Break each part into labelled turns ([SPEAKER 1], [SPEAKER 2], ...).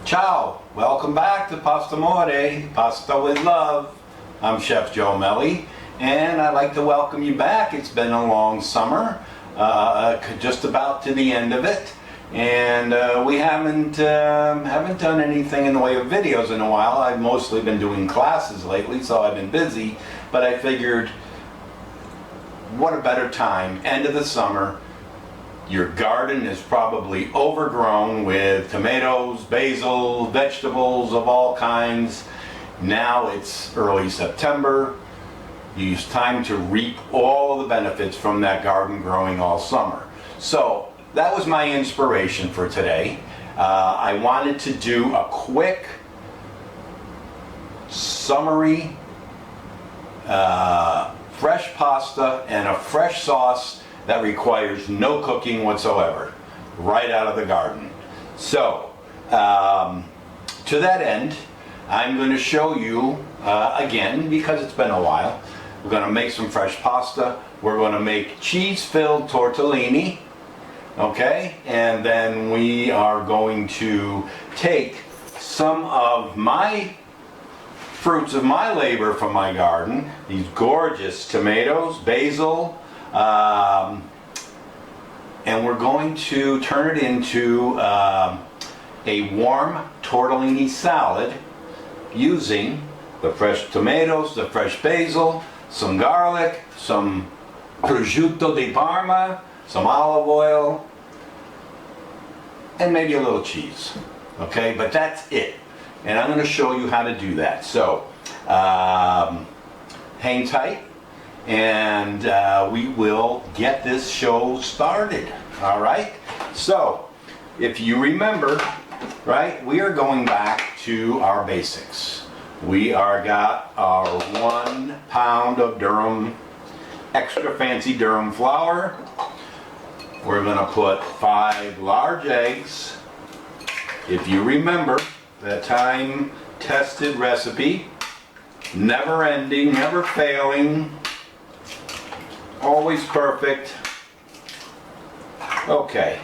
[SPEAKER 1] Ciao, welcome back to Pastamore, Pasta with Love. I'm Chef Joe Mele, and I'd like to welcome you back. It's been a long summer, just about to the end of it, and we haven't done anything in the way of videos in a while. I've mostly been doing classes lately, so I've been busy, but I figured, what a better time, end of the summer. Your garden is probably overgrown with tomatoes, basil, vegetables of all kinds. Now it's early September. It's time to reap all the benefits from that garden growing all summer. So that was my inspiration for today. I wanted to do a quick summary, fresh pasta and a fresh sauce that requires no cooking whatsoever, right out of the garden. So, to that end, I'm going to show you, again, because it's been a while, we're going to make some fresh pasta. We're going to make cheese-filled tortellini, okay? And then we are going to take some of my fruits of my labor from my garden, these gorgeous tomatoes, basil, and we're going to turn it into a warm tortellini salad using the fresh tomatoes, the fresh basil, some garlic, some prosciutto di Parma, some olive oil, and maybe a little cheese. Okay, but that's it. And I'm going to show you how to do that. So, hang tight, and we will get this show started. All right? So, if you remember, right, we are going back to our basics. We got our 1 pound of Durham, extra fancy Durham flour. We're going to put 5 large eggs. If you remember, the time-tested recipe, never ending, never failing, always perfect. Okay.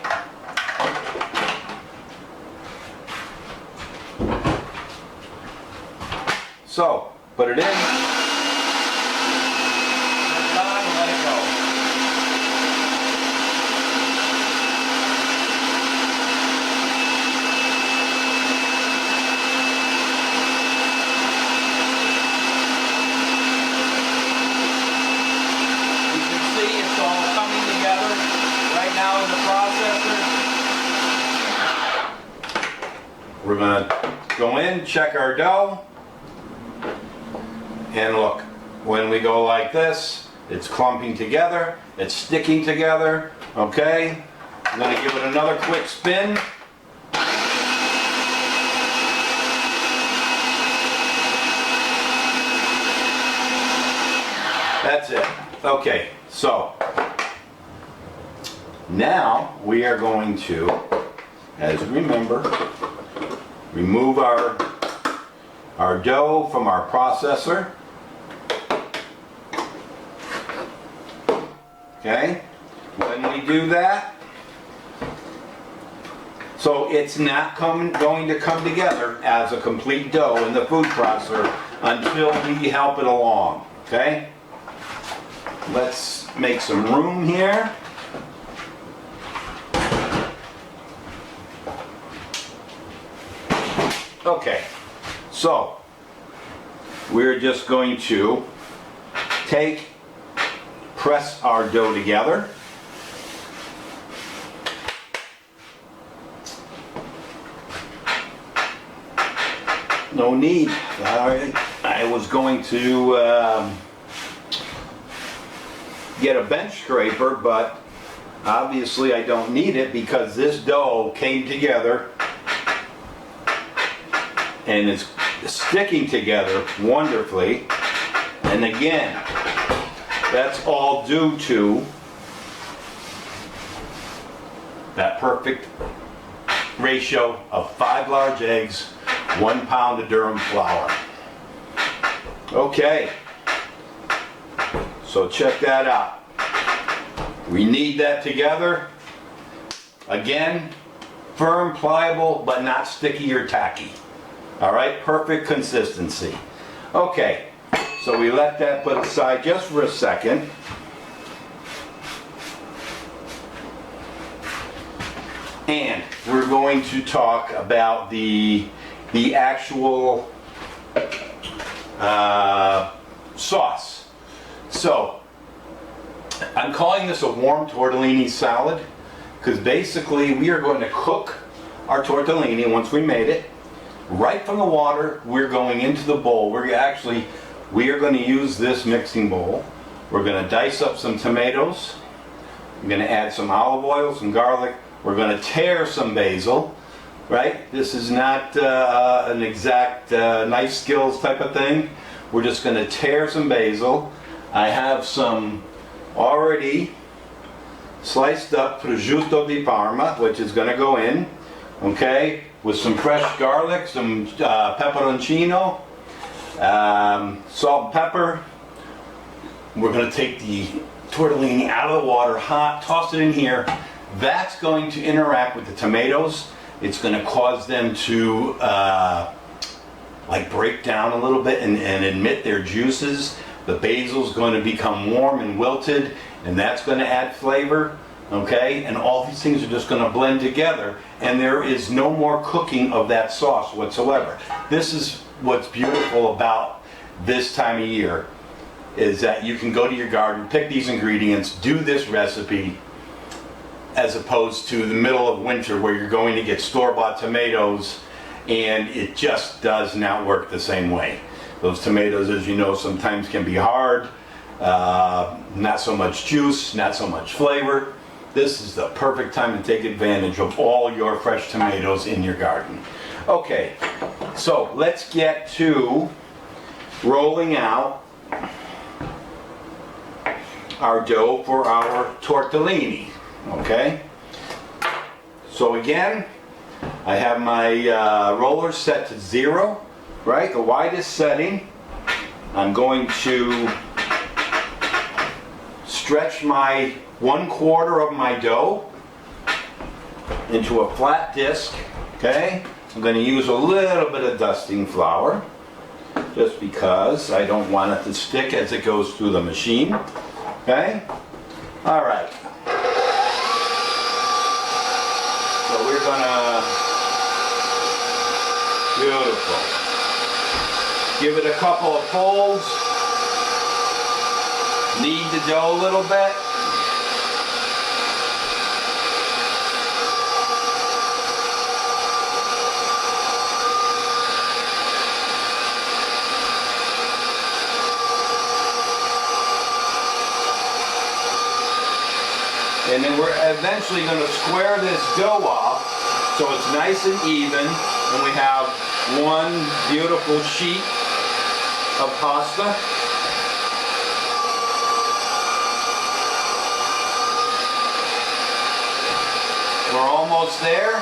[SPEAKER 1] So, put it in. Turn it on and let it go. Now in the processor, we're going to go in, check our dough, and look, when we go like this, it's clumping together, it's sticking together, okay? I'm going to give it another quick spin. That's it. Okay, so now we are going to, as you remember, remove our dough from our processor. Okay? When we do that, so it's not going to come together as a complete dough in the food processor until we help it along. Okay? Let's make some room here. Okay, so we're just going to press our dough together. No need. I was going to get a bench scraper, but obviously I don't need it because this dough came together and it's sticking together wonderfully. And again, that's all due to that perfect ratio of 5 large eggs, 1 pound of Durham flour. Okay, so check that out. We knead that together. Again, firm, pliable, but not sticky or tacky. All right, perfect consistency. Okay, so we let that put aside just for a second. And we're going to talk about the actual sauce. So, I'm calling this a warm tortellini salad because basically we are going to cook our tortellini once we made it. Right from the water, we're going into the bowl. We are going to use this mixing bowl. We're going to dice up some tomatoes. I'm going to add some olive oil, some garlic. We're going to tear some basil, right? This is not an exact knife skills type of thing. We're just going to tear some basil. I have some already sliced up prosciutto di Parma, which is going to go in, okay, with some fresh garlic, some peperoncino, salt and pepper. We're going to take the tortellini out of the water hot, toss it in here. That's going to interact with the tomatoes. It's going to cause them to like break down a little bit and emit their juices. The basil's going to become warm and wilted, and that's going to add flavor, okay? And all these things are just going to blend together, and there is no more cooking of that sauce whatsoever. This is what's beautiful about this time of year, is that you can go to your garden, pick these ingredients, do this recipe, as opposed to the middle of winter where you're going to get store-bought tomatoes and it just does not work the same way. Those tomatoes, as you know, sometimes can be hard, not so much juice, not so much flavor. This is the perfect time to take advantage of all your fresh tomatoes in your garden. Okay, so let's get to rolling out our dough for our tortellini. Okay, so again, I have my roller set to 0, right, the widest setting. I'm going to stretch my 1/4 of my dough into a flat disc. Okay, I'm going to use a little bit of dusting flour just because I don't want it to stick as it goes through the machine. Okay, all right. So we're gonna, beautiful. Give it a couple of folds. Knead the dough a little bit. And then we're eventually going to square this dough off so it's nice and even, and we have one beautiful sheet of pasta. We're almost there.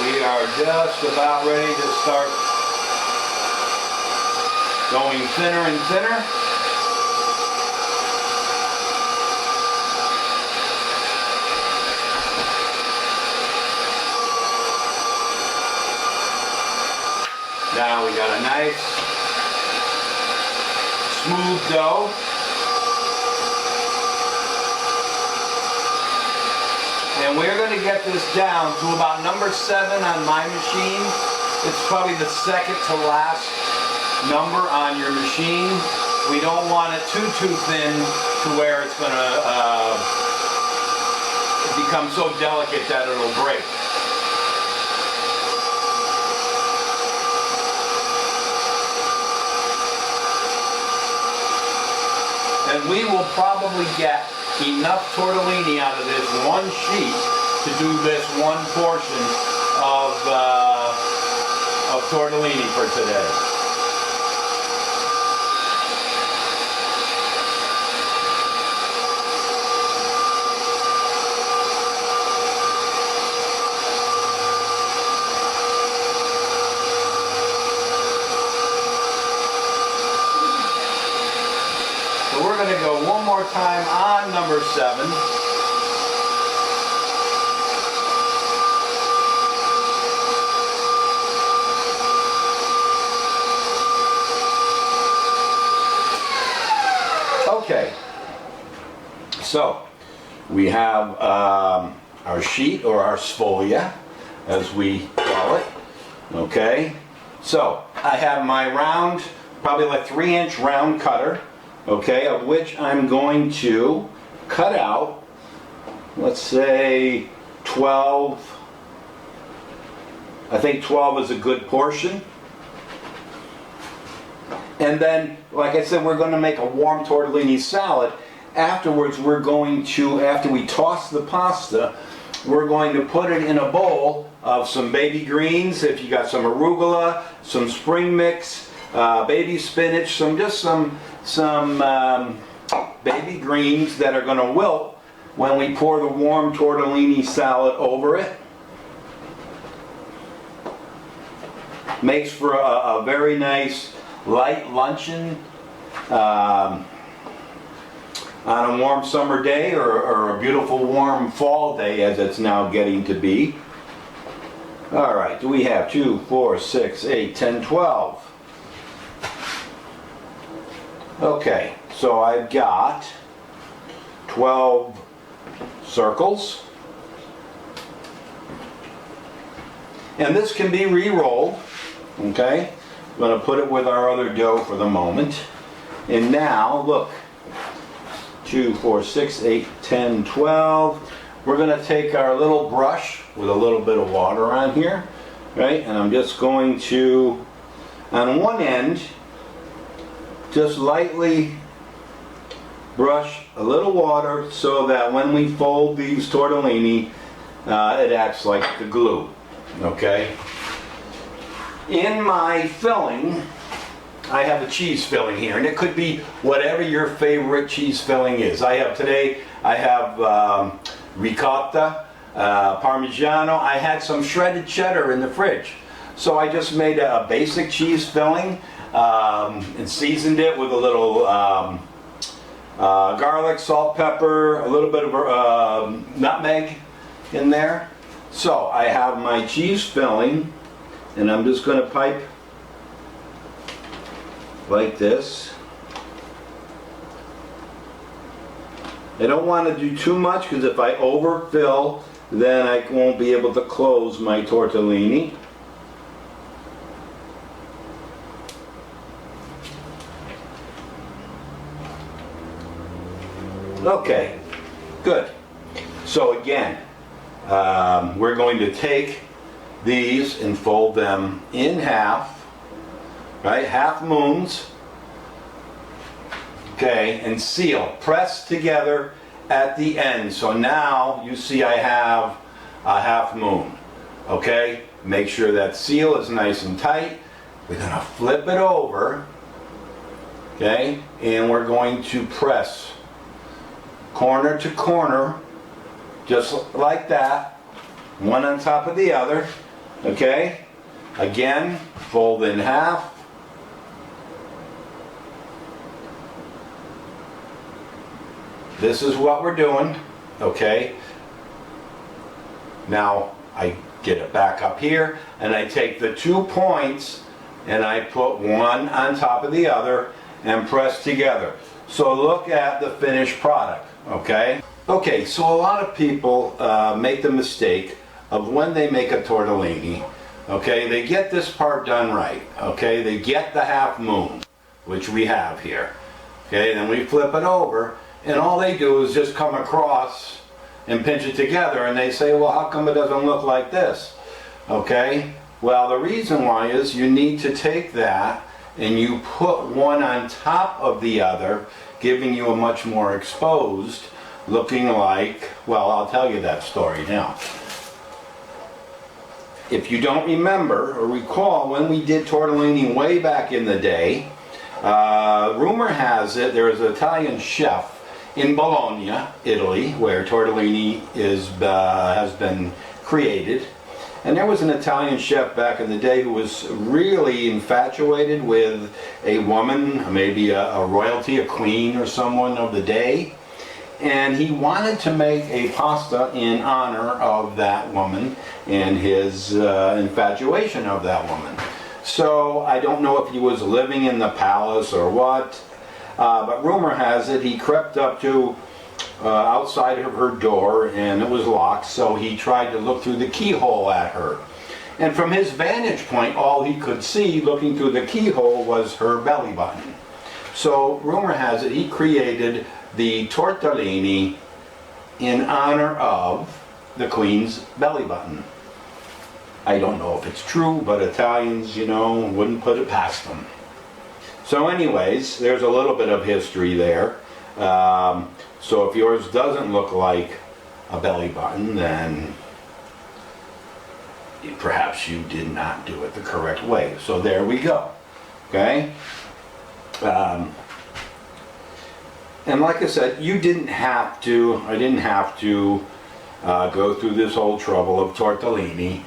[SPEAKER 1] We are just about ready to start going thinner and thinner. Now we got a nice smooth dough. And we're going to get this down to about number 7 on my machine. It's probably the second to last number on your machine. We don't want it too thin to where it's going to become so delicate that it'll break. And we will probably get enough tortellini out of this one sheet to do this one portion of tortellini for today. more time on number 7. Okay, so we have our sheet, or our sfolia, as we call it. Okay, so I have my round, probably like 3-inch round cutter, okay, of which I'm going to cut out, let's say 12. I think 12 is a good portion. And then, like I said, we're going to make a warm tortellini salad. Afterwards, we're going to, after we toss the pasta, we're going to put it in a bowl of some baby greens. If you got some arugula, some spring mix, baby spinach, some baby greens that are going to wilt when we pour the warm tortellini salad over it. Makes for a very nice light luncheon on a warm summer day, or a beautiful warm fall day, as it's now getting to be. All right, do we have 2, 4, 6, 8, 10, 12? Okay, so I've got 12 circles. And this can be re-rolled, okay? I'm going to put it with our other dough for the moment. And now, look, 2, 4, 6, 8, 10, 12. We're going to take our little brush with a little bit of water on here, right? And I'm just going to, on one end, just lightly brush a little water so that when we fold these tortellini, it acts like the glue, okay? In my filling, I have a cheese filling here, and it could be whatever your favorite cheese filling is. I have ricotta, Parmigiano. I had some shredded cheddar in the fridge. So I just made a basic cheese filling and seasoned it with a little garlic, salt, pepper, a little bit of nutmeg in there. So I have my cheese filling, and I'm just going to pipe like this. I don't want to do too much, because if I overfill, then I won't be able to close my tortellini. Okay, good. So again, we're going to take these and fold them in half, right? Half moons. Okay, and seal, press together at the end. So now you see I have a half moon. Okay, make sure that seal is nice and tight. We're going to flip it over. Okay, and we're going to press corner to corner, just like that, one on top of the other. Okay, again, fold in half. This is what we're doing, okay? Now I get it back up here, and I take the 2 points and I put one on top of the other and press together. So look at the finished product, okay? Okay, so a lot of people make the mistake of, when they make a tortellini, okay, they get this part done right, okay? They get the half moon, which we have here, okay? Then we flip it over, and all they do is just come across and pinch it together, and they say, well, how come it doesn't look like this? Okay, well, the reason why is you need to take that and you put one on top of the other, giving you a much more exposed, looking like, well, I'll tell you that story now. If you don't remember or recall, when we did tortellini way back in the day, rumor has it there is an Italian chef in Bologna, Italy, where tortellini has been created, And there was an Italian chef back in the day who was really infatuated with a woman, maybe a royalty, a queen or someone of the day. And he wanted to make a pasta in honor of that woman and his infatuation of that woman. So I don't know if he was living in the palace or what, but rumor has it he crept up to outside of her door and it was locked, so he tried to look through the keyhole at her. And from his vantage point, all he could see looking through the keyhole was her belly button. So rumor has it he created the tortellini in honor of the queen's belly button. I don't know if it's true, but Italians, you know, wouldn't put it past them. So anyways, there's a little bit of history there. So if yours doesn't look like a belly button, then perhaps you did not do it the correct way. So there we go. Okay? And like I said, I didn't have to go through this whole trouble of tortellini.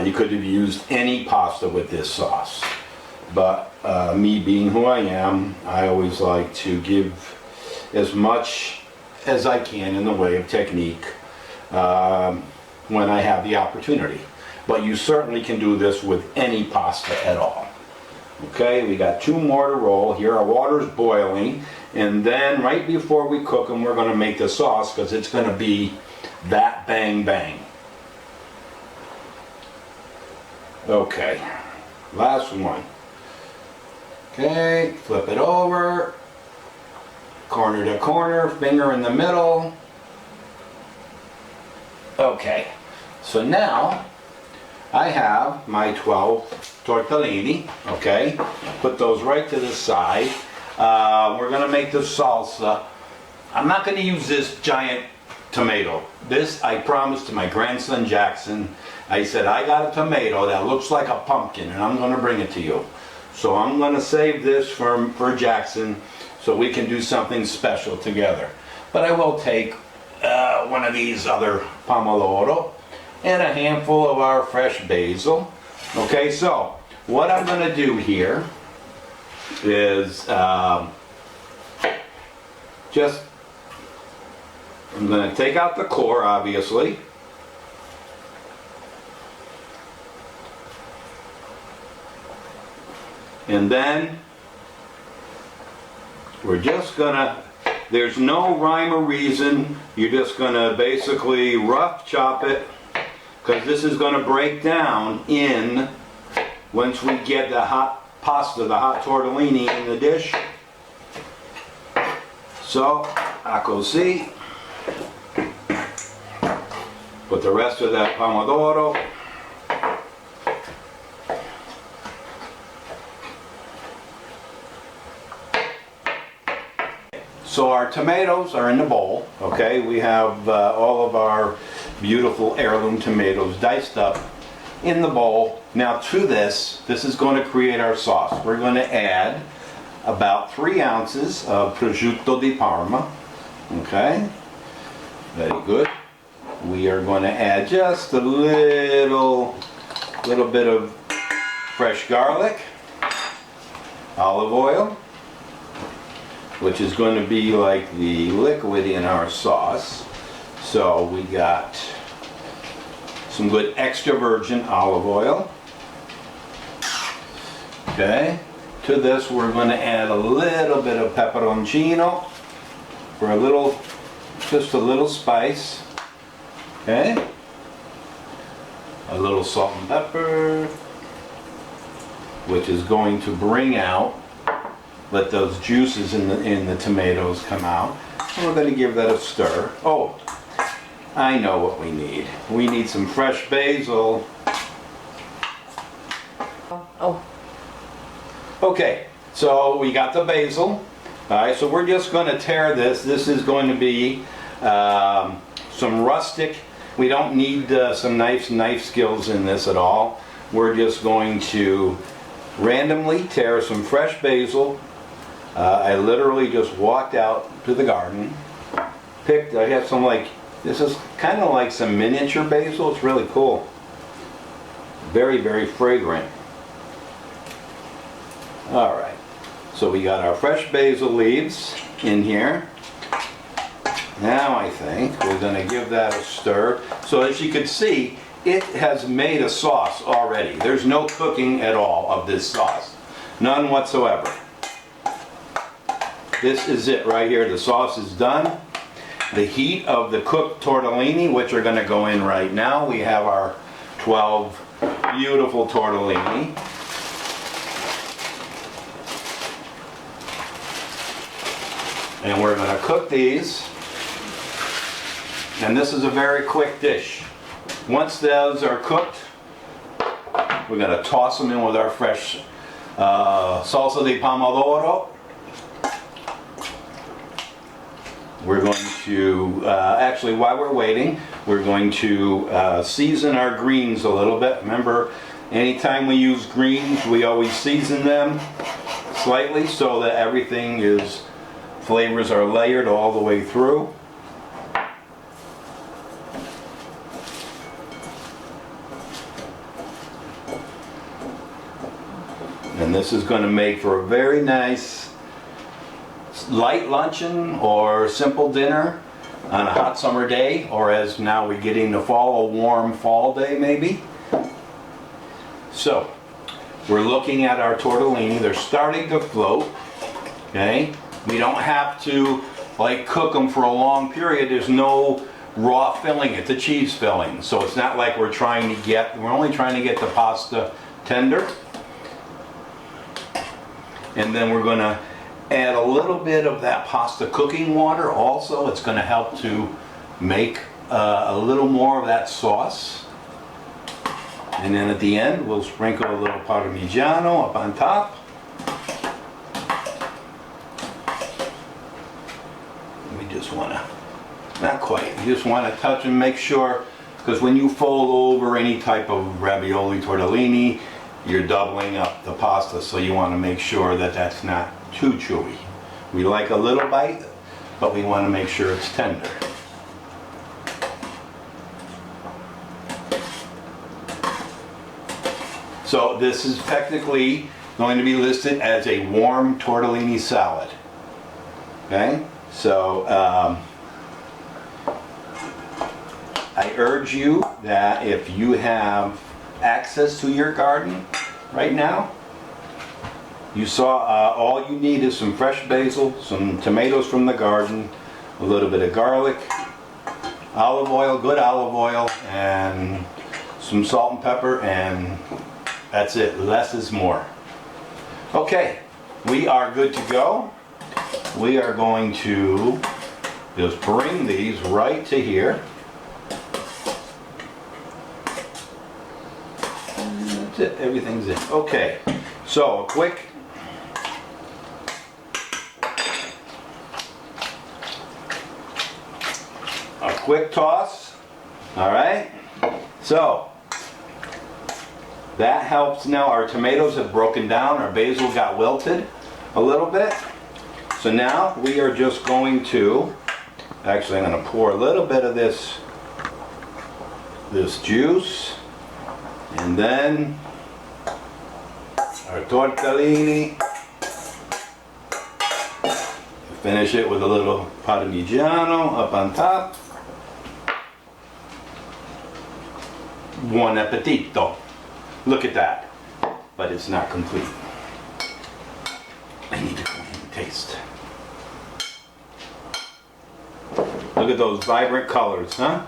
[SPEAKER 1] You could have used any pasta with this sauce. But me being who I am, I always like to give as much as I can in the way of technique when I have the opportunity. But you certainly can do this with any pasta at all. Okay, we got 2 more to roll. Here our water's boiling, and then right before we cook them, we're going to make the sauce because it's going to be that bang bang. Okay, last one. Okay, flip it over, corner to corner, finger in the middle. Okay, so now I have my 12 tortellini, okay? Put those right to the side. We're gonna make the salsa. I'm not gonna use this giant tomato. This I promised to my grandson Jackson. I said, I got a tomato that looks like a pumpkin and I'm gonna bring it to you. So I'm gonna save this for Jackson so we can do something special together. But I will take one of these other pomodoro and a handful of our fresh basil. Okay, so what I'm going to do here is I'm going to take out the core, obviously. And then we're just going to, there's no rhyme or reason, you're just going to basically rough chop it, because this is going to break down in once we get the hot pasta, the hot tortellini in the dish. So, così. Put the rest of that pomodoro. So our tomatoes are in the bowl, okay? We have all of our beautiful heirloom tomatoes diced up in the bowl. Now to this is going to create our sauce. We're going to add about 3 ounces of Prosciutto di Parma, okay? Very good. We are going to add just a little bit of fresh garlic, olive oil, which is going to be like the liquid in our sauce. So we got some good extra virgin olive oil. Okay. To this we're going to add a little bit of peperoncino for just a little spice. Okay. A little salt and pepper, which is going to bring out, let those juices in the tomatoes come out. And we're going to give that a stir. Oh, I know what we need. We need some fresh basil.
[SPEAKER 2] Oh.
[SPEAKER 1] Okay, so we got the basil. Alright, so we're just going to tear this. This is going to be some rustic. We don't need some knife skills in this at all. We're just going to randomly tear some fresh basil. I literally just walked out to the garden, I have some this is kind of like some miniature basil. It's really cool. Very, very fragrant. All right, so we got our fresh basil leaves in here. Now I think we're going to give that a stir. So as you can see, it has made a sauce already. There's no cooking at all of this sauce. None whatsoever. This is it right here. The sauce is done. The heat of the cooked tortellini, which are going to go in right now. We have our 12 beautiful tortellini. And we're going to cook these. And this is a very quick dish. Once those are cooked, we're going to toss them in with our fresh salsa de pomodoro. We're going to, actually while we're waiting, we're going to season our greens a little bit. Remember, anytime we use greens, we always season them slightly so that everything is, flavors are layered all the way through. And this is going to make for a very nice light luncheon or simple dinner on a hot summer day, or as now we get into fall, a warm fall day maybe. So we're looking at our tortellini. They're starting to float. Okay, we don't have to like cook them for a long period. There's no raw filling. It's a cheese filling, so it's not like we're only trying to get the pasta tender. And then we're going to add a little bit of that pasta cooking water also. It's going to help to make a little more of that sauce. And then at the end, we'll sprinkle a little Parmigiano up on top. We just want to, not quite, you just want to touch and make sure, because when you fold over any type of ravioli tortellini, you're doubling up the pasta, so you want to make sure that that's not too chewy. We like a little bite, but we want to make sure it's tender. So this is technically going to be listed as a warm tortellini salad. Okay, so I urge you that if you have access to your garden right now, you saw all you need is some fresh basil, some tomatoes from the garden, a little bit of garlic, olive oil, good olive oil, and some salt and pepper, and that's it. Less is more. Okay, we are good to go. We are going to just bring these right to here. That's it, everything's in. Okay, so a quick toss. All right, so that helps. Now our tomatoes have broken down, our basil got wilted a little bit. So now we are just going to, actually I'm going to pour a little bit of this juice, and then our tortellini. Finish it with a little Parmigiano up on top. Buon Apetito. Look at that. But it's not complete. I need to go ahead and taste. Look at those vibrant colors, huh?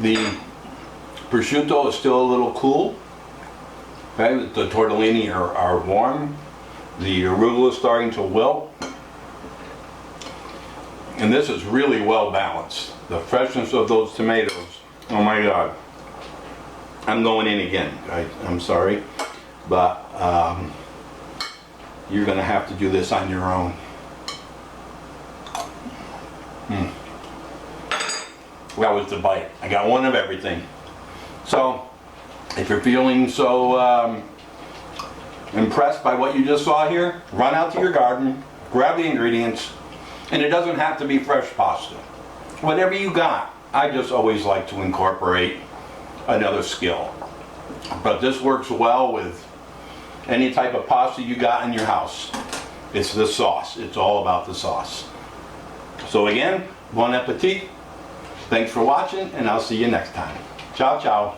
[SPEAKER 1] The prosciutto is still a little cool. Okay, the tortellini are warm. The arugula is starting to wilt. And this is really well balanced. The freshness of those tomatoes, oh my God. I'm going in again, I'm sorry. But you're gonna have to do this on your own. That was the bite. I got one of everything. So, if you're feeling so impressed by what you just saw here, run out to your garden, grab the ingredients, And it doesn't have to be fresh pasta. Whatever you got, I just always like to incorporate another skill. But this works well with any type of pasta you got in your house. It's the sauce. It's all about the sauce. So again, bon appetit. Thanks for watching, and I'll see you next time. Ciao, ciao.